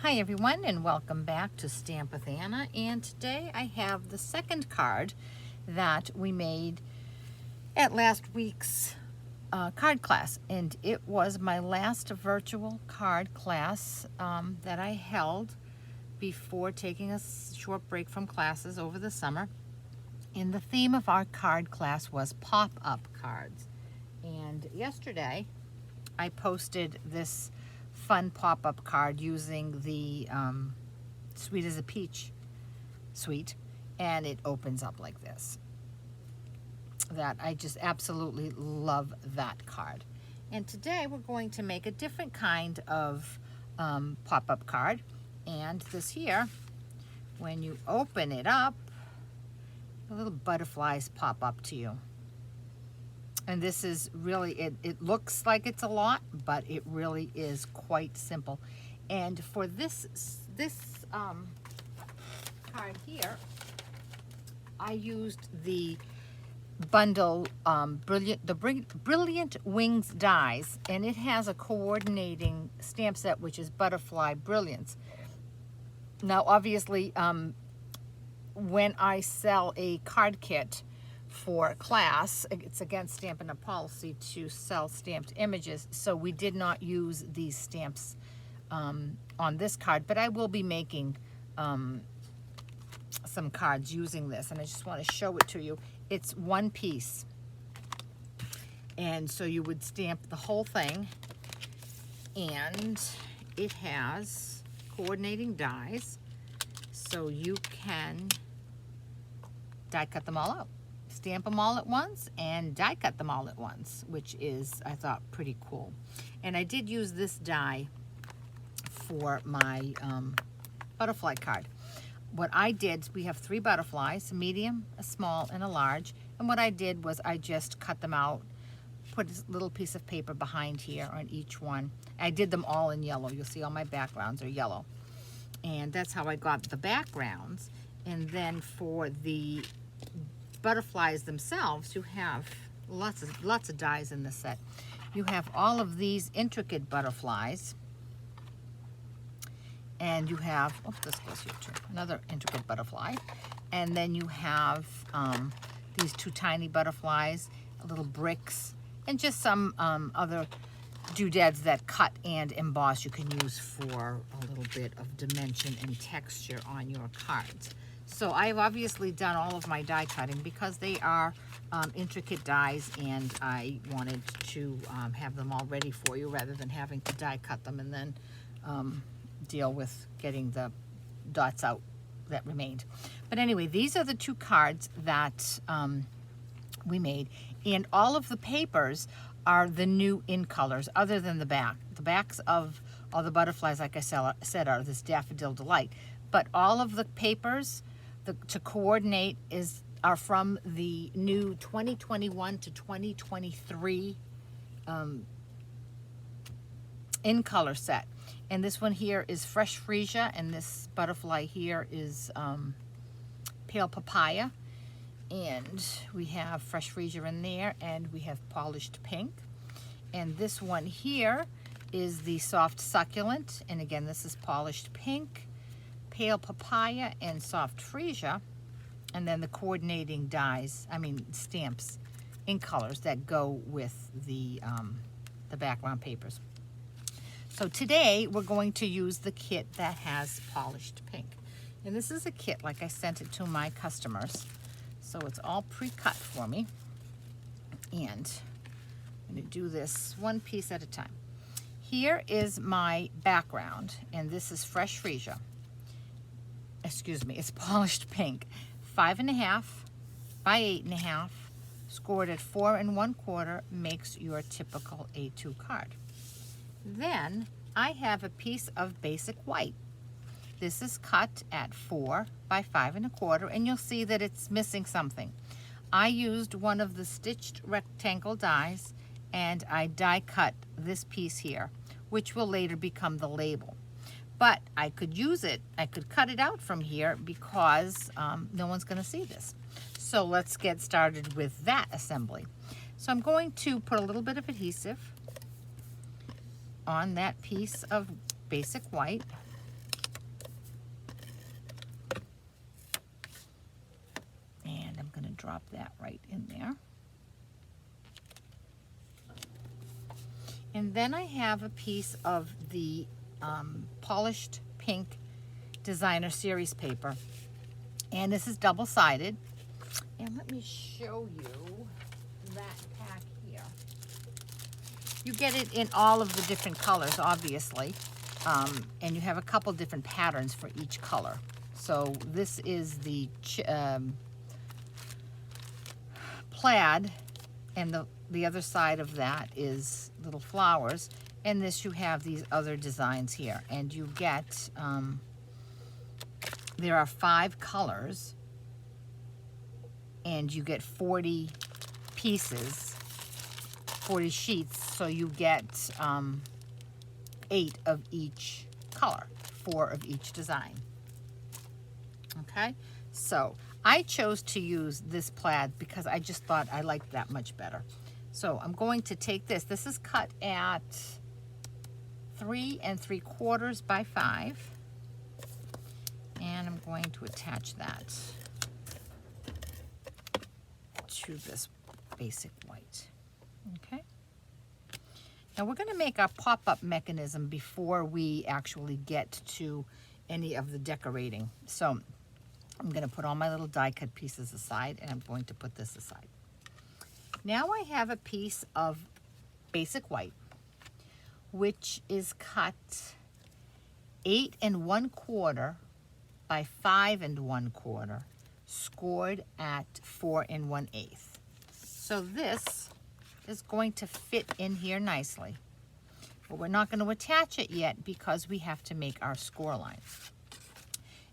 Hi everyone, and welcome back to Stamp with Anna, and today I have the second card that we made at last week's card class, and it was my last virtual card class that I held before taking a short break from classes over the summer. And the theme of our card class was pop-up cards, and yesterday I posted this fun pop-up card using the Sweet as a Peach suite, and it opens up like this. That I just absolutely love that card. And today we're going to make a different kind of pop-up card, and this here, when you open it up, the little butterflies pop up to you. And this is really, it looks like it's a lot, but it really is quite simple. And for this card here, I used the bundle Brilliant Wings dies, and it has a coordinating stamp set, which is Butterfly Brilliance. Now, obviously, when I sell a card kit for class, it's against Stampin' Up! Policy to sell stamped images, so we did not use these stamps on this card, but I will be making some cards using this, and I just want to show it to you. It's one piece, and so you would stamp the whole thing, and it has coordinating dies, so you can die cut them all out. Stamp them all at once and die cut them all at once, which is, I thought, pretty cool. And I did use this die for my butterfly card. What I did, we have 3 butterflies, a medium, a small, and a large. And what I did was I just cut them out, put a little piece of paper behind here on each one. I did them all in yellow. You'll see all my backgrounds are yellow. And that's how I got the backgrounds. And then for the butterflies themselves, you have lots of dies in this set. You have all of these intricate butterflies, and you have, oh, this goes here too, another intricate butterfly, and then you have these 2 tiny butterflies, little bricks, and just some other doodads that cut and emboss you can use for a little bit of dimension and texture on your cards. So I've obviously done all of my die cutting because they are intricate dies, and I wanted to have them all ready for you rather than having to die cut them and then deal with getting the dots out that remained. But anyway, these are the 2 cards that we made, and all of the papers are the new in colors other than the back. The backs of all the butterflies, like I said, are this Daffodil Delight, but all of the papers to coordinate are from the new 2021 to 2023 in color set. And this one here is Fresh Freesia, and this butterfly here is Pale Papaya. And we have Fresh Freesia in there, and we have Polished Pink. And this one here is the Soft Succulent, and again, this is Polished Pink, Pale Papaya, and Soft Freesia. And then the coordinating dies, stamps in colors that go with the background papers. So today we're going to use the kit that has Polished Pink. And this is a kit, like I sent it to my customers. So it's all pre-cut for me. And I'm going to do this one piece at a time. Here is my background, and this is Fresh Freesia. Excuse me, it's Polished Pink. 5.5 by 8.5, scored at 4 1/4 makes your typical A2 card. Then I have a piece of basic white. This is cut at 4 by 5 1/4, and you'll see that it's missing something. I used one of the stitched rectangle dies, and I die cut this piece here, which will later become the label. But I could use it, I could cut it out from here because no one's going to see this. So let's get started with that assembly. So I'm going to put a little bit of adhesive on that piece of basic white. drop that right in there. And then I have a piece of the polished pink designer series paper. And this is double-sided. And let me show you that pack here. You get it in all of the different colors, obviously. And you have a couple different patterns for each color. So this is the plaid, and the other side of that is little flowers. And this you have these other designs here. And you get, there are 5 colors, and you get 40 pieces, 40 sheets, so you get 8 of each color, 4 of each design. Okay, so I chose to use this plaid because I just thought I liked that much better. So I'm going to take this. This is cut at 3 3/4 by 5. And I'm going to attach that to this basic white. Okay. Now we're going to make our pop-up mechanism before we actually get to any of the decorating. So I'm going to put all my little die cut pieces aside, and I'm going to put this aside. Now I have a piece of basic white, which is cut 8 1/4 by 5 1/4, scored at 4 1/8. So this is going to fit in here nicely. But we're not going to attach it yet because we have to make our score lines.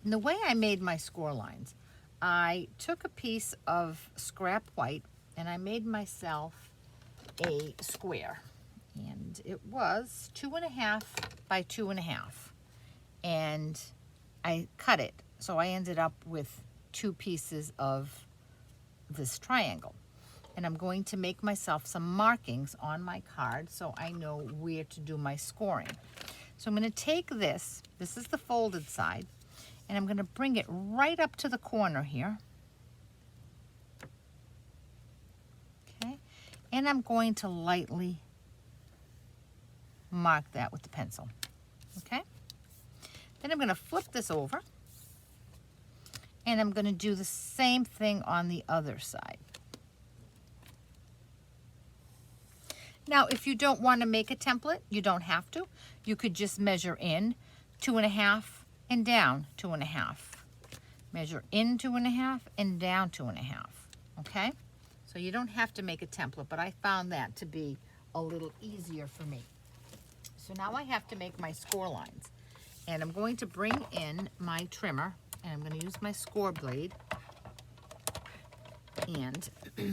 And the way I made my score lines, I took a piece of scrap white and I made myself a square. And it was 2 1/2 by 2 1/2. And I cut it. So I ended up with 2 pieces of this triangle. And I'm going to make myself some markings on my card so I know where to do my scoring. So I'm going to take this is the folded side, and I'm going to bring it right up to the corner here. Okay, and I'm going to lightly mark that with the pencil. Okay, then I'm going to flip this over, and I'm going to do the same thing on the other side. Now, if you don't want to make a template, you don't have to. You could just measure in 2 1/2 and down 2 1/2. Measure in 2 1/2 and down 2 1/2. Okay? So you don't have to make a template, but I found that to be a little easier for me. So now I have to make my score lines. And I'm going to bring in my trimmer, and I'm going to use my score blade. And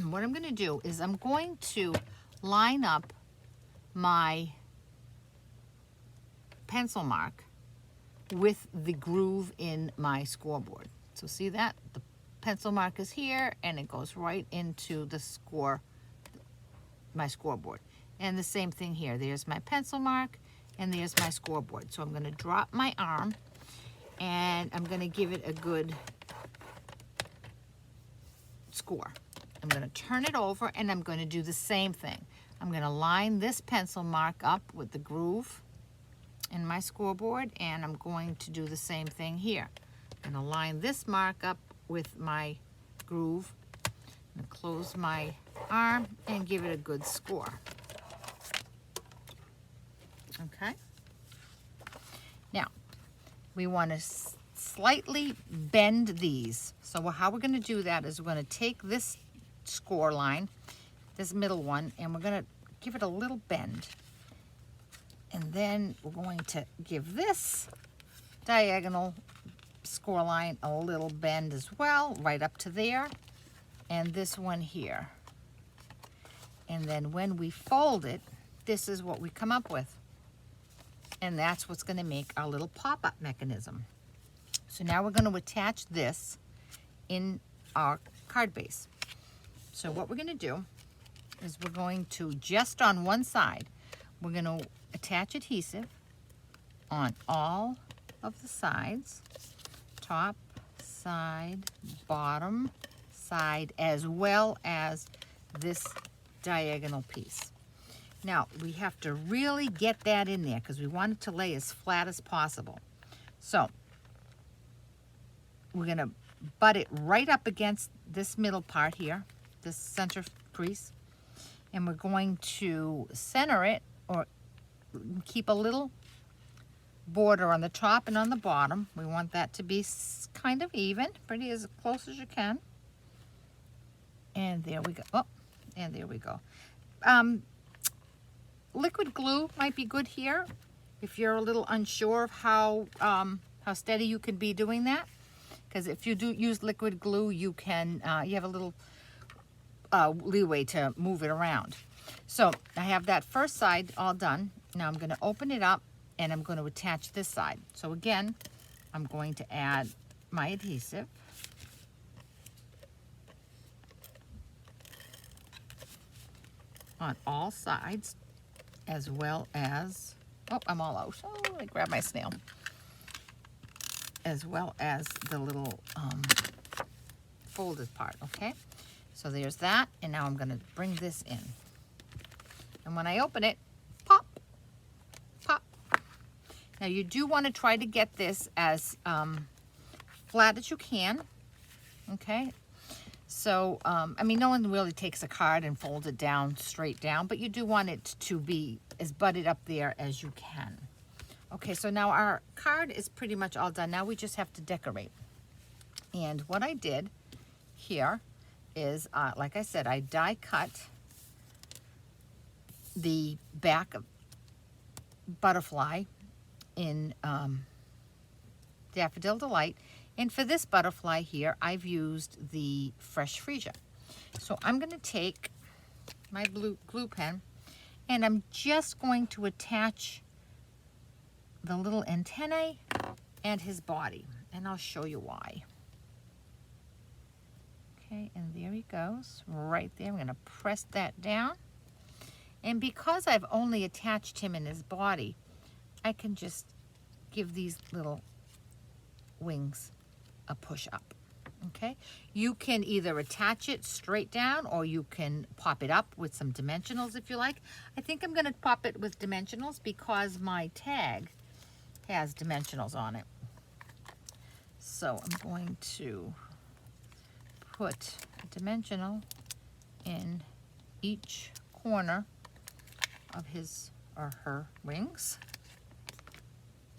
what I'm going to do is I'm going to line up my pencil mark with the groove in my scoreboard. So see that? The pencil mark is here, and it goes right into the my scoreboard. And the same thing here. There's my pencil mark, and there's my scoreboard. So I'm going to drop my arm, and I'm going to give it a good score. I'm going to turn it over, and I'm going to do the same thing. I'm going to line this pencil mark up with the groove in my scoreboard, and I'm going to do the same thing here. I'm going to line this mark up with my groove. I'm going to close my arm and give it a good score. Okay? Now, we want to slightly bend these. So how we're going to do that is we're going to take this score line, this middle one, and we're going to give it a little bend. And then we're going to give this diagonal score line a little bend as well, right up to there, and this one here. And then when we fold it, this is what we come up with. And that's what's going to make our little pop-up mechanism. So now we're going to attach this in our card base. So what we're going to do is we're going to, just on one side, we're going to attach adhesive on all of the sides, top, side, bottom, side as well as this diagonal piece. Now, we have to really get that in there because we want it to lay as flat as possible. So, we're going to butt it right up against this middle part here, this center crease, and we're going to center it or keep a little border on the top and on the bottom. We want that to be kind of even, pretty as close as you can. And there we go. Oh, and there we go. Liquid glue might be good here if you're a little unsure of how steady you can be doing that. Because if you do use liquid glue, you can you have a little leeway to move it around. So I have that first side all done. Now I'm going to open it up and I'm going to attach this side. So again, I'm going to add my adhesive. On all sides, as well as, oh, I'm all out. Oh, I grabbed my snail. As well as the little folded part, okay? So there's that, and now I'm gonna bring this in. And when I open it, pop, pop. Now you do wanna try to get this as flat as you can, okay? So, I mean, no one really takes a card and folds it down straight down, but you do want it to be as butted up there as you can. Okay, so now our card is pretty much all done. Now we just have to decorate. And what I did here is, like I said, I die cut the back of butterfly in Daffodil Delight. And for this butterfly here, I've used the Fresh Freesia. So I'm going to take my blue glue pen and I'm just going to attach the little antennae and his body. And I'll show you why. Okay, and there he goes, right there. I'm going to press that down. And because I've only attached him in his body, I can just give these little wings a push up. Okay, you can either attach it straight down or you can pop it up with some dimensionals if you like. I think I'm going to pop it with dimensionals because my tag has dimensionals on it. So I'm going to put a dimensional in each corner of his or her wings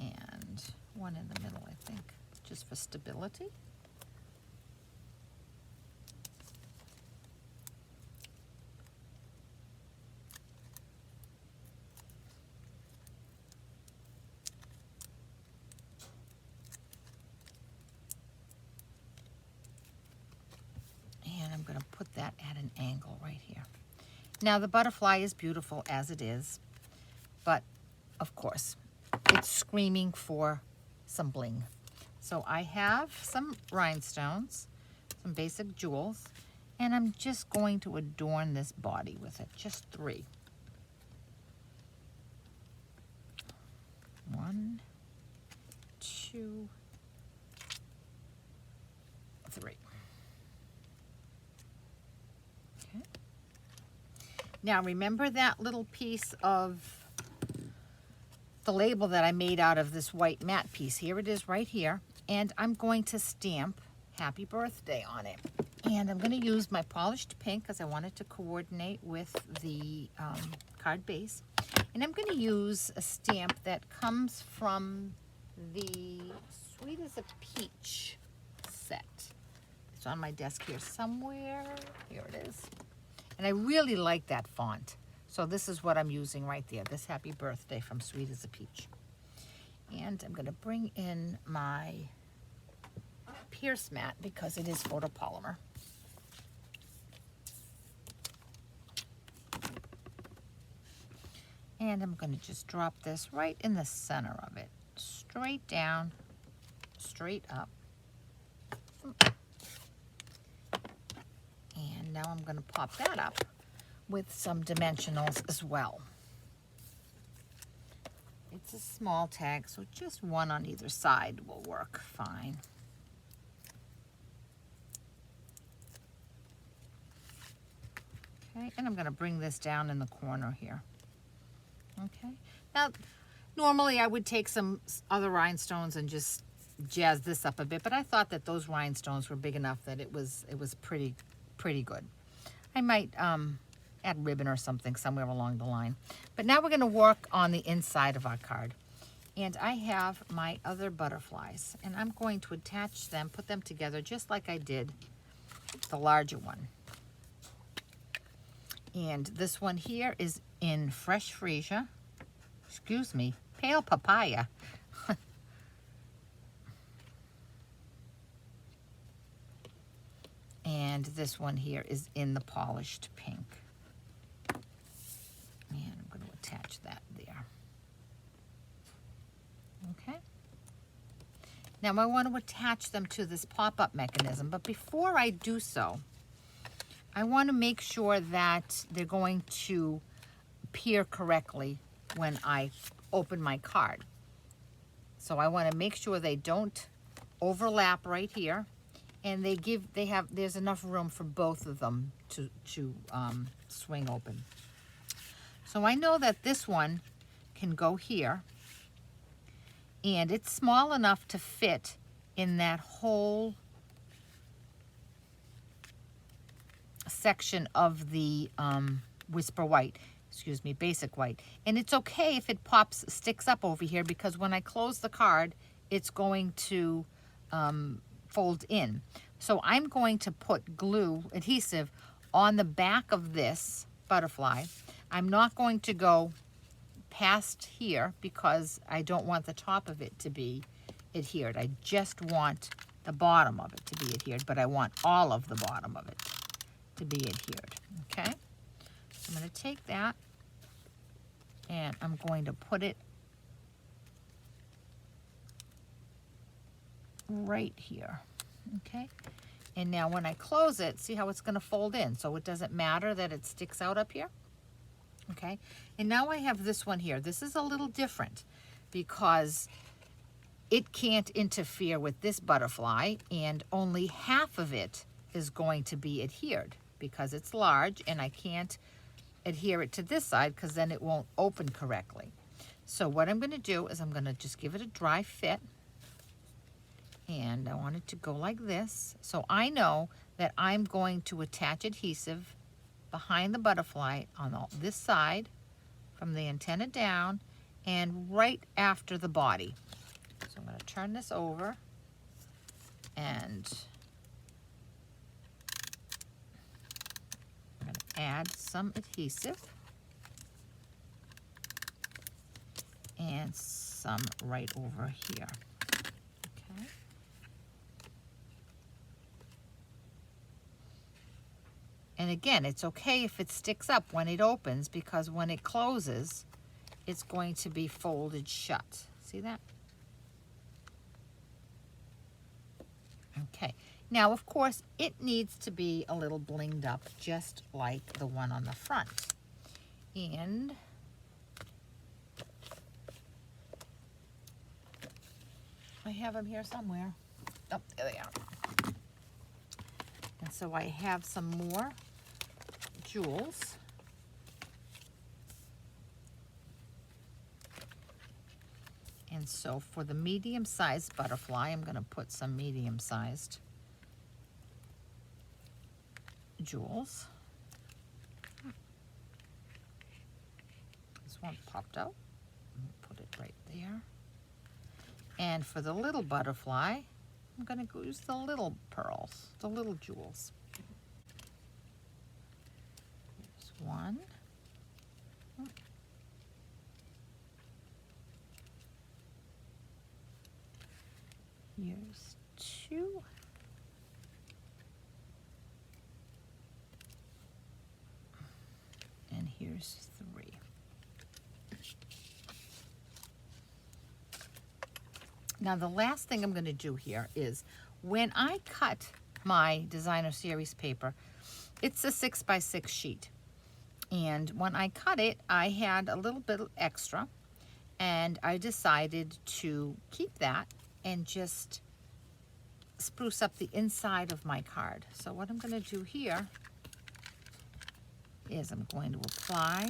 and one in the middle, I think, just for stability. And I'm going to put that at an angle right here. Now the butterfly is beautiful as it is, but of course it's screaming for some bling. So I have some rhinestones, some basic jewels, and I'm just going to adorn this body with it, just 3. 1, 2, 3. Okay. Now remember that little piece of the label that I made out of this white matte piece. Here it is right here. And I'm going to stamp Happy Birthday on it. And I'm going to use my polished pink because I want it to coordinate with the card base. And I'm going to use a stamp that comes from the Sweet as a Peach set. It's on my desk here somewhere. Here it is. And I really like that font. So this is what I'm using right there, this Happy Birthday from Sweet as a Peach. And I'm going to bring in my Pierce mat because it is photopolymer. And I'm going to just drop this right in the center of it. Straight down, straight up. And now I'm going to pop that up with some dimensionals as well. It's a small tag, so just one on either side will work fine. Okay, and I'm going to bring this down in the corner here. Okay, now normally I would take some other rhinestones and just jazz this up a bit, but I thought that those rhinestones were big enough that it was pretty good. I might add ribbon or something somewhere along the line. But now we're going to work on the inside of our card. And I have my other butterflies, and I'm going to attach them, put them together just like I did the larger one. And this one here is in fresh freesia, excuse me, pale papaya. And this one here is in the polished pink. And I'm going to attach that there. Okay. Now I want to attach them to this pop-up mechanism, but before I do so, I want to make sure that they're going to appear correctly when I open my card. So I want to make sure they don't overlap right here, and there's enough room for both of them to swing open. So I know that this one can go here, and it's small enough to fit in that whole section of the Whisper White, excuse me, Basic White. And it's okay if it sticks up over here, because when I close the card, it's going to fold in. So I'm going to put glue adhesive on the back of this butterfly. I'm not going to go past here because I don't want the top of it to be adhered. I just want the bottom of it to be adhered, but I want all of the bottom of it to be adhered. Okay, so I'm going to take that and I'm going to put it right here. Okay, and now when I close it, see how it's going to fold in, so it doesn't matter that it sticks out up here. Okay, and now I have this one here. This is a little different because it can't interfere with this butterfly, and only half of it is going to be adhered because it's large, and I can't adhere it to this side because then it won't open correctly. So what I'm going to do is I'm going to just give it a dry fit, and I want it to go like this. So I know that I'm going to attach adhesive behind the butterfly on this side from the antenna down and right after the body. So I'm going to turn this over and I'm going to add some adhesive and some right over here. Okay. And again, it's okay if it sticks up when it opens, because when it closes, it's going to be folded shut. See that? Okay. Now, of course, it needs to be a little blinged up, just like the one on the front. And I have them here somewhere. Oh, there they are. And so I have some more jewels. And so for the medium-sized butterfly, I'm going to put some medium-sized jewels. This one popped out. Put it right there. And for the little butterfly, I'm going to use the little pearls, the little jewels. Here's one. Here's two. And here's three. Now the last thing I'm going to do here is when I cut my designer series paper, it's a 6x6 sheet. And when I cut it, I had a little bit extra, and I decided to keep that and just spruce up the inside of my card. So what I'm going to do here is I'm going to apply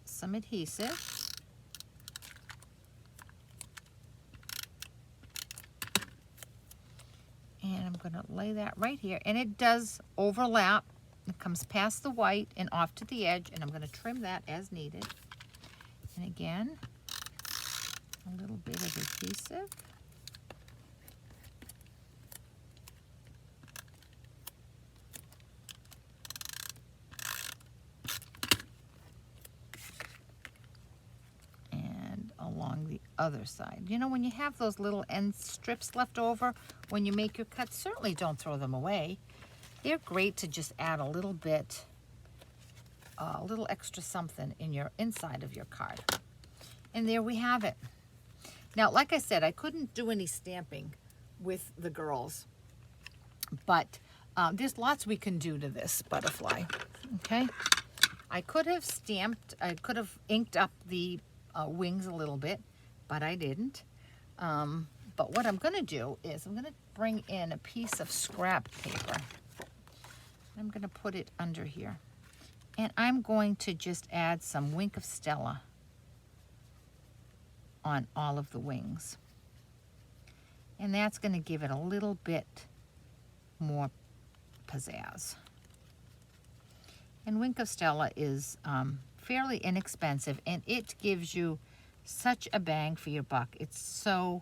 some adhesive. And I'm going to lay that right here. And it does overlap. It comes past the white and off to the edge. And I'm going to trim that as needed. And again, a little bit of adhesive. Along the other side. You know, when you have those little end strips left over when you make your cuts, certainly don't throw them away. They're great to just add a little bit, a little extra something in your inside of your card. And there we have it. Now, like I said, I couldn't do any stamping with the girls, but there's lots we can do to this butterfly, okay? I could have stamped, I could have inked up the wings a little bit, but I didn't. But what I'm going to do is I'm going to bring in a piece of scrap paper. I'm going to put it under here. And I'm going to just add some Wink of Stella on all of the wings. And that's going to give it a little bit more pizzazz. And Wink of Stella is fairly inexpensive, and it gives you such a bang for your buck. It's so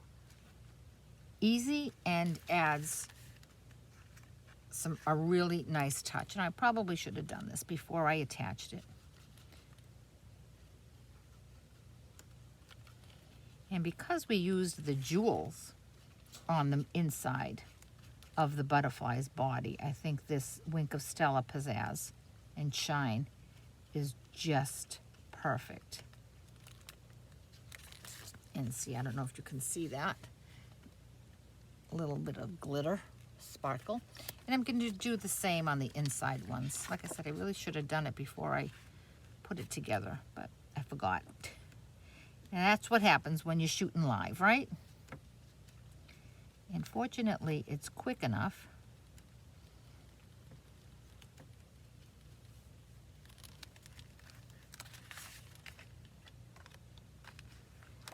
easy and adds a really nice touch. And I probably should have done this before I attached it. And because we used the jewels on the inside of the butterfly's body, I think this Wink of Stella pizzazz and shine is just perfect. And see, I don't know if you can see that. A little bit of glitter, sparkle. And I'm going to do the same on the inside ones. Like I said, I really should have done it before I put it together, but I forgot. And that's what happens when you're shooting live, right? And fortunately, it's quick enough.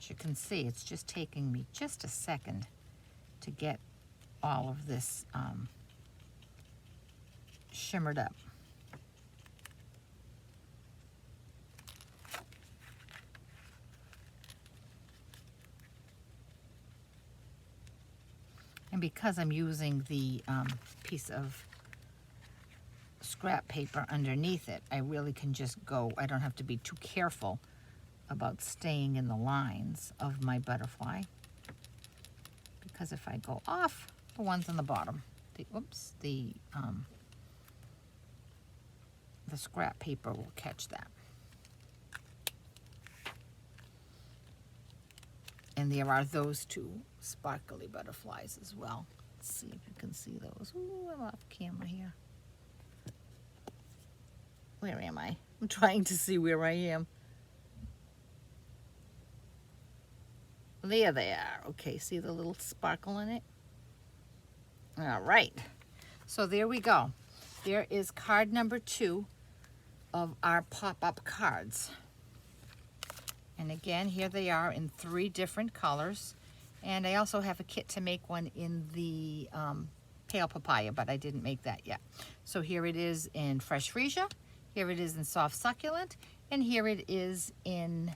You can see it's just taking me just a second to get all of this shimmered up. And because I'm using the piece of scrap paper underneath it, I really can just go, I don't have to be too careful about staying in the lines of my butterfly, because if I go off, the ones on the bottom, the scrap paper will catch that. And there are those two sparkly butterflies as well. Let's see if you can see those. Ooh, I'm off camera here. Where am I? I'm trying to see where I am. There they are. Okay, see the little sparkle in it? All right. So there we go. There is card number 2 of our pop-up cards. And again, here they are in 3 different colors. And I also have a kit to make one in the pale papaya, but I didn't make that yet. So here it is in fresh freesia, here it is in soft succulent, and here it is in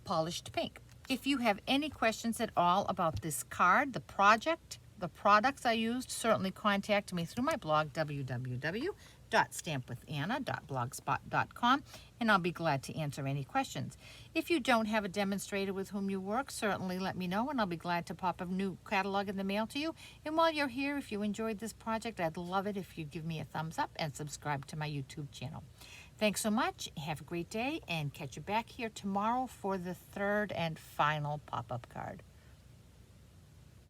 polished pink. If you have any questions at all about this card, the project, the products I used, certainly contact me through my blog, www.stampwithanna.blogspot.com, and I'll be glad to answer any questions. If you don't have a demonstrator with whom you work, certainly let me know, and I'll be glad to pop a new catalog in the mail to you. And while you're here, if you enjoyed this project, I'd love it if you give me a thumbs up and subscribe to my YouTube channel. Thanks so much. Have a great day, and catch you back here tomorrow for the 3rd and final pop-up card.